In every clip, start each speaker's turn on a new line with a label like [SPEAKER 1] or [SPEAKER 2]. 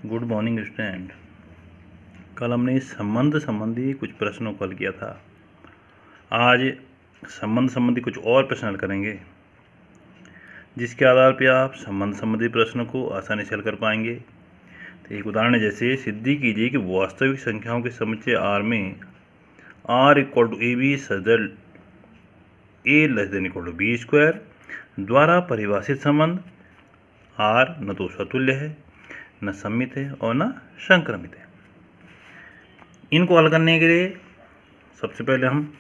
[SPEAKER 1] Good morning student. कल हमने संबंध संबंधी कुछ प्रश्नों को हल किया था। आज संबंध संबंधी कुछ और प्रश्न हल करेंगे, जिसके आधार पर आप संबंध संबंधी प्रश्नों को आसानी से हल कर पाएंगे। तो एक उदाहरण है, जैसे सिद्धि कीजिए कि वास्तविक संख्याओं के समुच्चय R में R equal to a b सजल a less than equal to b square द्वारा परिभाषित संबंध R न तो स्वतुल्य है, न सममित है और न संक्रमित है। इनको हल करने के लिए सबसे पहले हम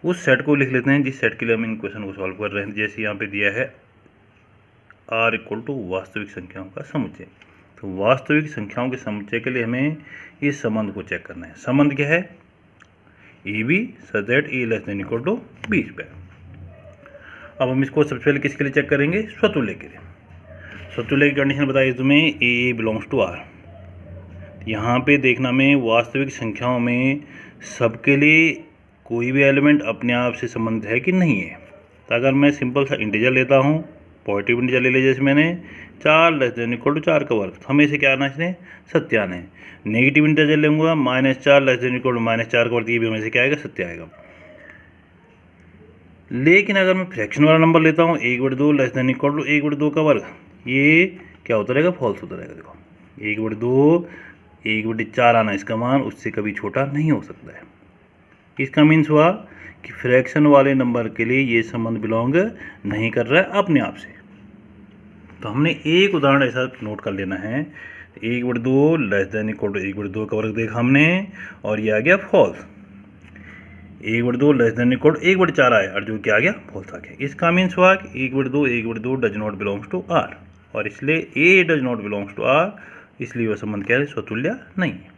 [SPEAKER 1] उस सेट को लिख लेते हैं जिस सेट के लिए हम इन क्वेश्चन को सॉल्व कर रहे हैं। जैसे यहाँ पे दिया है R इक्वल टू वास्तविक संख्याओं का समुच्चय, तो वास्तविक संख्याओं के समुच्चय के लिए हमें इस संबंध को चेक करना है। संबंध क्या है? A b such that a less than equal to b square. अब हम इसको सबसे पहले किसके लिए चेक करेंगे? स्वतुल्य के लिए। स्वतुल्य की कंडीशन बताइए तुम्हें, ए बिलोंग्स टू आर। यहाँ पे देखना में वास्तविक संख्याओं में सबके लिए कोई भी एलिमेंट अपने आप से संबंधित है कि नहीं है। तो अगर मैं सिंपल सा इंटीजर लेता हूँ, पॉजिटिव इंटीजर ले लिया, जैसे मैंने 4 लेस देन इक्वल टू 4 का वर्ग, तो हमें इसे क्या आना इसने? सत्य आना है। नेगेटिव इंटीजर लूँगा, -4 लेस देन इक्वल टू -4 का वर्ग, ये भी हमें से क्या आएगा? सत्य आएगा। लेकिन अगर मैं फ्रैक्शन वाला नंबर लेता हूँ 1/2 लेस देन इक्वल टू 1/2 का वर्ग, ये क्या होता रहेगा? फॉल्स होता रहेगा। देखो 1/2 1/4 आना इसका मान उससे कभी छोटा नहीं हो सकता है। इसका मीन्स हुआ कि फ्रैक्शन वाले नंबर के लिए ये संबंध बिलोंग नहीं कर रहा है अपने आप से। तो हमने एक उदाहरण ऐसा नोट कर लेना है, 1/2 लेस देन इक्वल टू 1/2 का वर्ग देखा हमने और ये आ गया false. 1/2 less than equal to 1/4 आया और जो क्या आ गया? फॉल्स आ गया। इसका मीन्स हुआ कि 1/2 does not belongs to R, और इसलिए A does not belongs to R, इसलिए वह संबंध क्या है? स्वतुल्य नहीं है।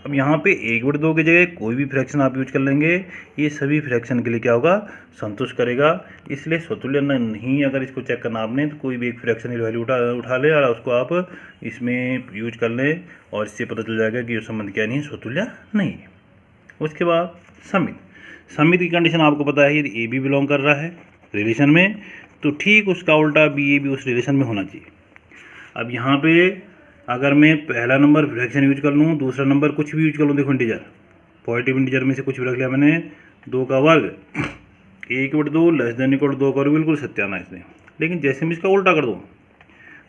[SPEAKER 1] अब यहाँ पे 1/2 की जगह कोई भी फ्रैक्शन आप यूज कर लेंगे, ये सभी फ्रैक्शन के लिए क्या होगा? संतुष्ट करेगा, इसलिए स्वतुल्य नहीं। अगर इसको चेक करना आपने तो कोई भी एक फ्रैक्शन की वैल्यू उठा ले और उसको आप इसमें यूज कर लें और इससे पता चल जाएगा कि ये संबंध क्या नहीं है? स्वतुल्य नहीं है। उसके बाद सममित। सममित की कंडीशन आपको पता है, यदि ए बी बिलोंग कर रहा है रिलेशन में, तो ठीक उसका उल्टा बी ए भी उस रिलेशन में होना चाहिए। अब यहाँ पे अगर मैं पहला नंबर फ्रैक्शन यूज कर लूँ, दूसरा नंबर कुछ भी यूज कर लूँ, देखो इंटीजर, पॉजिटिव इंटीजर में से कुछ भी रख लिया मैंने, 2 का वर्ग, 1/2 लेस देन इक्वल टू 2 का वर्ग, बिल्कुल सत्य आना इसमें। लेकिन जैसे मैं इसका उल्टा कर दूँ,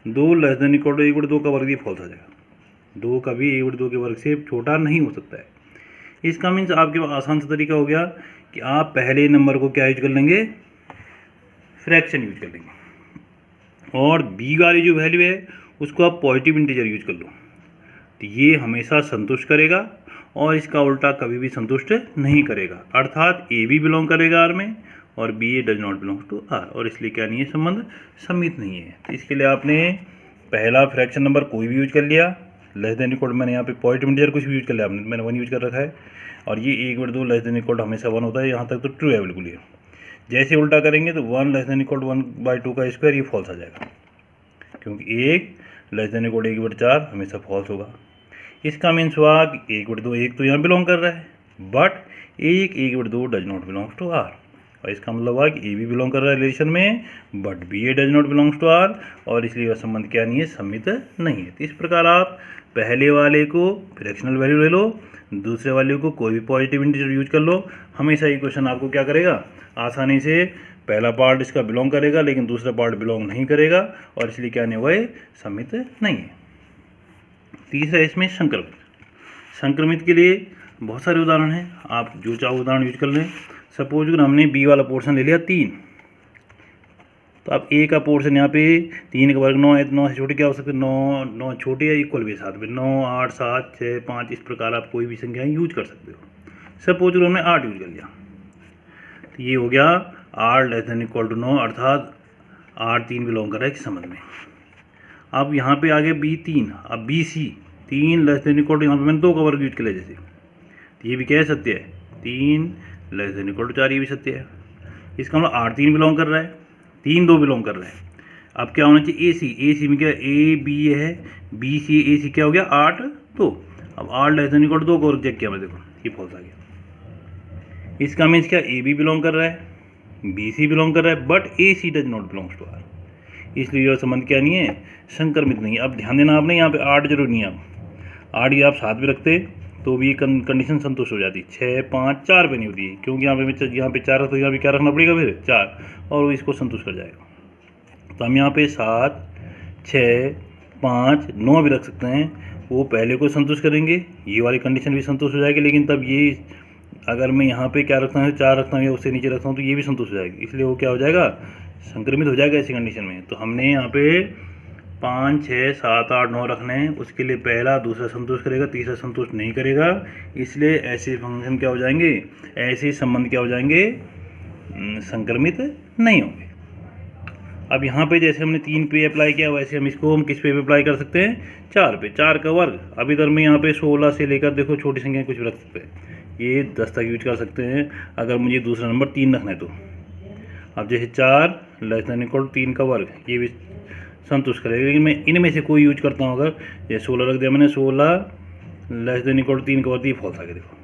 [SPEAKER 1] 2 लेस देन इक्वल टू 1/2 का वर्ग, ये फॉल्स आ जाएगा। 2 कभी 1/2 के वर्ग से छोटा नहीं हो सकता है। इसका मीन्स आपके पास आसान सा तरीका हो गया कि आप पहले नंबर को क्या यूज कर लेंगे? फ्रैक्शन यूज कर लेंगे, और बी वाली जो वैल्यू है उसको आप पॉजिटिव इंटीजर यूज कर लो, तो ये हमेशा संतुष्ट करेगा और इसका उल्टा कभी भी संतुष्ट नहीं करेगा। अर्थात ए बी बिलोंग करेगा आर में और b a does not belong to R, और इसलिए क्या नहीं है? संबंध सममित नहीं है। तो इसके लिए आपने पहला फ्रैक्शन नंबर कोई भी यूज कर लिया, लेस देन इक्वल, मैंने यहाँ पे पॉजिटिव इंटीजर कुछ भी यूज कर लिया, आपने, मैंने 1 यूज कर रखा है, और ये 1/2 लेस देन इक्वल हमेशा 1 होता है, यहाँ तक तो ट्रू है बिल्कुल। ये जैसे उल्टा करेंगे तो 1 लेस देन इक्वल 1/2 का स्क्वायर, ये फॉल्स आ जाएगा, क्योंकि 1 लेस देन इक्वल 1/4 हमेशा फॉल्स होगा। इसका मीन्स हुआ कि 1/2 एक तो यहाँ बिलोंग कर रहा है, but 1/2 does not belongs to R, और इसका मतलब हुआ कि ए भी बिलोंग कर रहा है रिलेशन में, but b a does not belongs to R, और इसलिए वह संबंध क्या नहीं है? सममित नहीं है। तो इस प्रकार आप पहले वाले को फ्रैक्शनल वैल्यू ले लो, दूसरे वाले को कोई भी पॉजिटिव इंटीजर यूज कर लो, हमेशा ये क्वेश्चन आपको क्या करेगा? आसानी से पहला पार्ट इसका बिलोंग करेगा लेकिन दूसरा पार्ट बिलोंग नहीं करेगा, और इसलिए क्या नहीं हुआ? सममित नहीं है। तीसरा इसमें संक्रमित। संक्रमित के लिए बहुत सारे उदाहरण हैं, आप जो चाहो उदाहरण यूज कर लें। सपोज अगर हमने बी वाला पोर्शन ले लिया 3, तो अब ए का पोर्शन यहाँ पे 3 का वर्ग 9 है, 9 से छोटी क्या हो सकती है? 9 छोटी है, इक्वल भी है साथ में, 9 8 7 6 5, इस प्रकार आप कोई भी संख्या यूज कर सकते हो। सपोज हमने 8 यूज कर लिया, तो ये हो गया 8 लेस देन इक्वल टू 9, अर्थात 8 3 बिलोंग कर रहा है इस संबंध में। अब यहाँ पे आ गया B3, अब b c 3 less than equal to, यहाँ पे मैंने 2 का वर्ग यूज कर लिया जैसे, तो ये भी क्या है? सत्य है। 3 लेस देन इक्वल टू 4, ये भी सत्य है। इसका मतलब 8 3 बिलोंग कर रहा है, 3 2 बिलोंग कर रहा है। अब क्या होना चाहिए? ए सी में क्या? ए बी है, बी सी ए सी क्या हो गया? 8 2। अब 8 लेस देन इक्वल टू 2 का वर्ग चेक किया मैं, देखो ये फॉल्स आ गया। इसका मीन्स क्या? ए बी बिलोंग कर रहा है, बी सी बिलोंग कर रहा है, but a c does not belongs to R, इसलिए यह संबंध क्या नहीं है, संक्रमित नहीं है। अब ध्यान देना आपने, यहाँ पे 8 जरूरी नहीं है। अब 8 ये आप साथ में रखते तो भी ये कंडीशन संतुष्ट हो जाती। 6, 5, 4 पे नहीं होती है, क्योंकि यहाँ पे 4 है तो यहाँ पे क्या रखना पड़ेगा फिर 4, और वो इसको संतुष्ट कर जाएगा। तो हम यहाँ पे 7, 6, 5, 9 भी रख सकते हैं, वो पहले को संतुष्ट करेंगे, ये वाली कंडीशन भी संतुष्ट हो जाएगी। लेकिन तब ये अगर मैं यहाँ पे क्या रखता हूँ, 4 रखता हूँ या उससे नीचे रखता हूँ तो ये भी संतुष्ट हो जाएगी, इसलिए वो क्या हो जाएगा, संक्रमित हो जाएगा ऐसी कंडीशन में। तो हमने यहाँ पे 5, 6, 7, 8, 9 रखने हैं, उसके लिए पहला दूसरा संतुष्ट करेगा, तीसरा संतुष्ट नहीं करेगा, इसलिए ऐसे फंक्शन क्या हो जाएंगे, ऐसे संबंध क्या हो जाएंगे, संक्रमित नहीं होंगे। अब यहाँ पे जैसे हमने 3 पे अप्लाई किया, वैसे हम इसको किस पे अप्लाई कर सकते हैं, 4 पे। 4 का वर्ग, अब इधर में यहाँ पे 16 से लेकर देखो छोटी संख्या कुछ भी रख सकते हैं, ये 10 तक यूज कर सकते हैं अगर मुझे दूसरा नंबर 3 रखना है तो। अब जैसे 4 ≤ 3 का वर्ग, ये भी संतुष्ट करेगा, लेकिन मैं इनमें से कोई यूज करता हूँ। अगर ये 16 रख दिया मैंने, 16 ≤ 3 का वर्ग, ये फॉल्स आ गया देखो,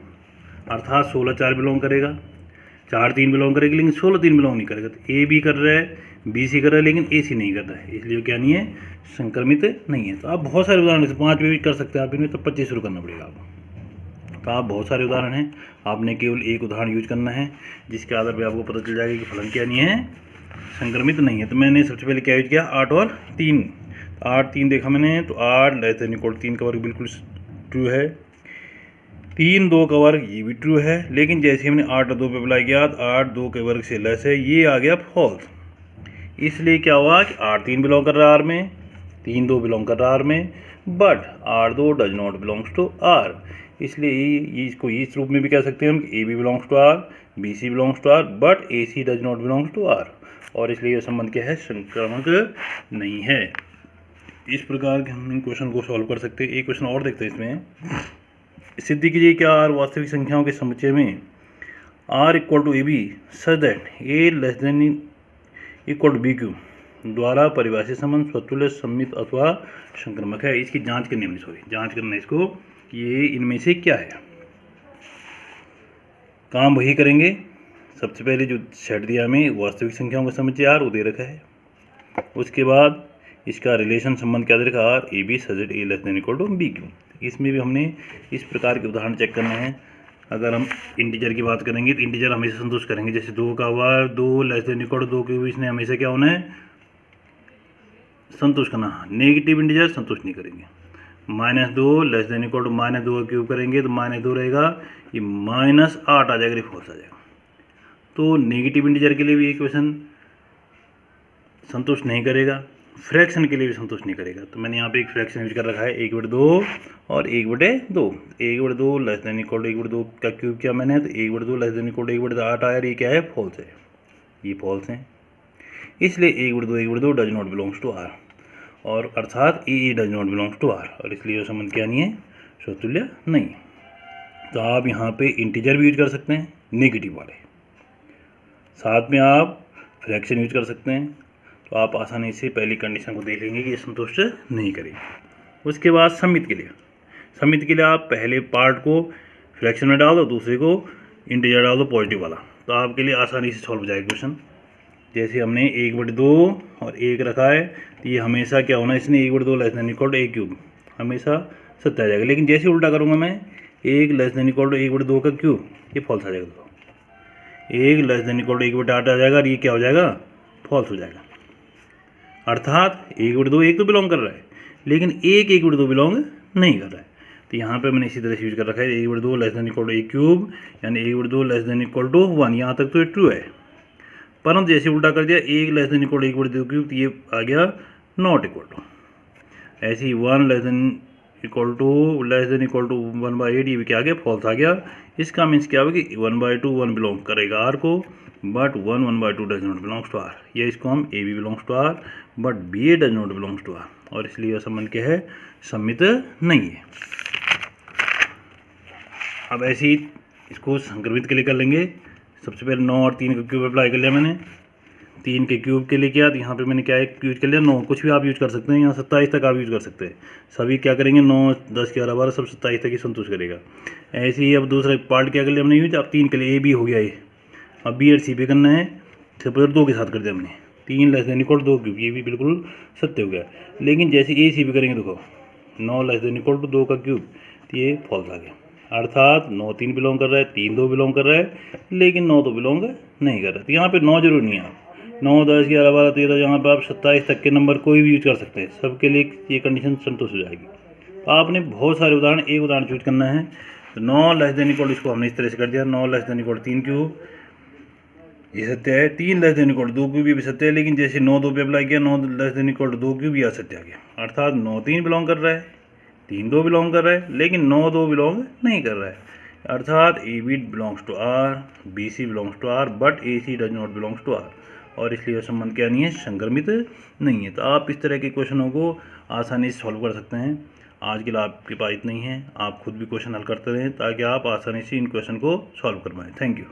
[SPEAKER 1] अर्थात 16 4 बिलोंग करेगा, 4 3 बिलोंग करेगी, लेकिन 16 3 बिलोंग नहीं करेगा। तो ए भी कर रहा है, बी सी कर रहा है, लेकिन ए सी नहीं कर रहा है, इसलिए क्या नहीं है, संक्रमित नहीं है। तो आप बहुत सारे उदाहरण 5 पे भी कर सकते हैं आप, इनमें तो 25 शुरू करना पड़ेगा आपको। तो आप बहुत सारे उदाहरण हैं, आपने केवल एक उदाहरण यूज करना है, जिसके आधार पर आपको पता चल जाएगा कि फलन क्या नहीं है, संक्रमित नहीं है। तो मैंने सबसे पहले क्या यूज किया, 8 और 3। 8 3 देखा मैंने, तो 8 ≤ 3 का वर्ग बिल्कुल ट्रू है, 3 2 का वर्ग ये भी ट्रू है। लेकिन जैसे हमने 8 और 2 पे अप्लाई किया, 8 2 के वर्ग से लेस है, ये आ गया फॉल्स। इसलिए क्या हुआ कि 8 3 बिलोंग कर रहा है आर में, 3 2 बिलोंग कर रहा है आर में, but 8 2 does not belongs to R. इसलिए इसको इस रूप में भी कह सकते हैं हम, a b belongs to R, b c belongs to R, but a c does not belongs to R, और इसलिए यह संबंध क्या है, संक्रामक नहीं है। इस प्रकार के हम इन क्वेश्चन को सॉल्व कर सकते हैं। एक क्वेश्चन और देखते हैं इसमें, सिद्धि कीजिए क्या आर वास्तविक संख्याओं के समुच्चय में r = AB such that a ≤ BQ द्वारा परिभाषित संबंध स्वतुल्य, सममित अथवा संक्रमक है। इसकी जांच करनी है, जांच करना है इसको, ये इनमें से क्या है। काम वही करेंगे, सबसे पहले जो सेट दिया हमें वास्तविक संख्याओं का समुच्चय r वो दे रखा है, उसके बाद इसका रिलेशन संबंध क्या दे रखा, AB such that a ≤ BQ। इसमें भी हमने इस प्रकार के उदाहरण चेक करने हैं। अगर हम इंटीजर की बात करेंगे तो इंटीजर हमेशा संतुष्ट करेंगे, जैसे 2 का वर्ग, 2 ≤ 2 के बीच में हमेशा क्या होना है, संतुष्ट करना। नेगेटिव इंटीजर संतुष्ट नहीं करेंगे। -2 ≤ -2 का क्यूब करेंगे तो -2 रहेगा, ये -8 आ जाएगा, फॉल्स आ जाएगा। तो नेगेटिव इंटीजर के लिए भी इक्वेशन संतुष्ट नहीं करेगा, फ्रैक्शन के लिए भी संतुष्ट नहीं करेगा। तो मैंने यहाँ पे एक फ्रैक्शन यूज कर रखा है, 1/2 और 1/2। 1/2 ≤ 1/2 का क्यूब किया मैंने, तो 1/2 ≤ 1/8 आया, ये क्या है, फॉल्स है, ये फॉल्स है। इसलिए 1/2 does not belongs to R, और अर्थात A does not belongs to R, और इसलिए यह संबंध क्या नहीं है, स्वतुल्य नहीं। तो आप यहाँ पे इंटीजर भी यूज कर सकते हैं, नेगेटिव वाले, साथ में आप फ्रैक्शन यूज कर सकते हैं। तो आप आसानी से पहली कंडीशन को देख लेंगे कि ये संतुष्ट नहीं करेगी। उसके बाद सममित के लिए आप पहले पार्ट को फ्रैक्शन में डाल दो, दूसरे को इंटीजर डाल दो पॉजिटिव वाला, तो आपके लिए आसानी से सॉल्व हो जाएगा क्वेश्चन। जैसे हमने 1/2 और 1 रखा है, तो ये हमेशा क्या होना है, इसने 1/2 ≤ a³ हमेशा सत्य आ जाएगा। लेकिन जैसे उल्टा करूँगा मैं, 1 ≤ 1/2 का क्यूब, ये फॉल्स आ जाएगा। 1 ≤ 1/8 आ जाएगा, और ये क्या हो जाएगा, फॉल्स हो जाएगा। अर्थात 1/2 1 तो बिलोंग कर रहा है, लेकिन 1/2 बिलोंग नहीं कर रहा है। तो यहाँ पे मैंने इसी तरह से यूज कर रखा है, 1/2 ≤ a³, यानी 1/2 ≤ 1, यहाँ तक तो ये ट्रू है। परंतु जैसे उल्टा कर दिया, 1 ≤ 1/2³, तो ये आ गया नॉट इक्वल टू। ऐसे ही 1 ≤ 1/8, ये भी क्या आ गया, फॉल्स आ गया। इसका मीन्स क्या होगा कि 1/2 1 बिलोंग करेगा आर को, but 1 1/2 does not belongs to R. या इसको हम a b belongs to R, but b a does not belongs to R, और इसलिए यह संबंध क्या है, सम्मित नहीं है। अब ऐसे ही इसको संक्रमित के लिए कर लेंगे। सबसे पहले 9 और 3 का क्यूब अप्लाई कर लिया मैंने, 3 के क्यूब के लिए किया, तो यहाँ पे मैंने क्या यूज कर लिया, 9। कुछ भी आप यूज कर सकते हैं, यहाँ 27 तक आप यूज कर सकते हैं। सभी क्या करेंगे, 9 10 11 12 सब 27 तक ही संतुष्ट करेगा। ऐसे ही अब दूसरा पार्ट क्या कर लिया हमने यूज, अब 3 के लिए ए बी हो गया ये, अब बी और सी पे करना है। सपोज 2 के साथ कर दिया हमने, 3 less than equal to 2 cube, ये भी बिल्कुल सत्य हो गया। लेकिन जैसे ए सी भी करेंगे, देखो 9 लेस देन इक्वल टू 2 का क्यूब, तो ये फॉल्स आ गया। अर्थात 9 3 बिलोंग कर रहा है, 3 2 बिलोंग कर रहा है, लेकिन 9 तो बिलोंग नहीं कर रहा है। तो यहाँ पे 9 जरूरी नहीं है, आप 9 10 11 12 13 यहाँ पर आप 27 तक के नंबर कोई भी यूज कर सकते हैं, सबके लिए ये कंडीशन संतुष्ट हो जाएगी। तो आपने बहुत सारे उदाहरण, एक उदाहरण चूज करना है। तो 9 लेस देन इक्वल, इसको हमने इस तरह से कर दिया, 9 लेस देन इक्वल 3 क्यूब, ये सत्य है। 3 लेस देन इक्वल 2 क्यूब, ये भी सत्य है। लेकिन जैसे 9 2 पे अप्लाई किया, 9 लेस देन इक्वल 2 क्यूब, ये असत्य आ गया। अर्थात 9 3 बिलोंग कर रहा है, 3 2 बिलोंग कर रहा है, लेकिन 9 2 बिलोंग नहीं कर रहा है। अर्थात a b belongs to R, b c belongs to R, but a c does not belongs to R, और इसलिए यह संबंध क्या नहीं है, संक्रमित नहीं है। तो आप इस तरह के क्वेश्चनों को आसानी से सॉल्व कर सकते हैं। आज के लिए आपके पास इतना ही है, आप खुद भी क्वेश्चन हल करते रहें ताकि आप आसानी से इन क्वेश्चन को सॉल्व कर पाएँ। Thank you.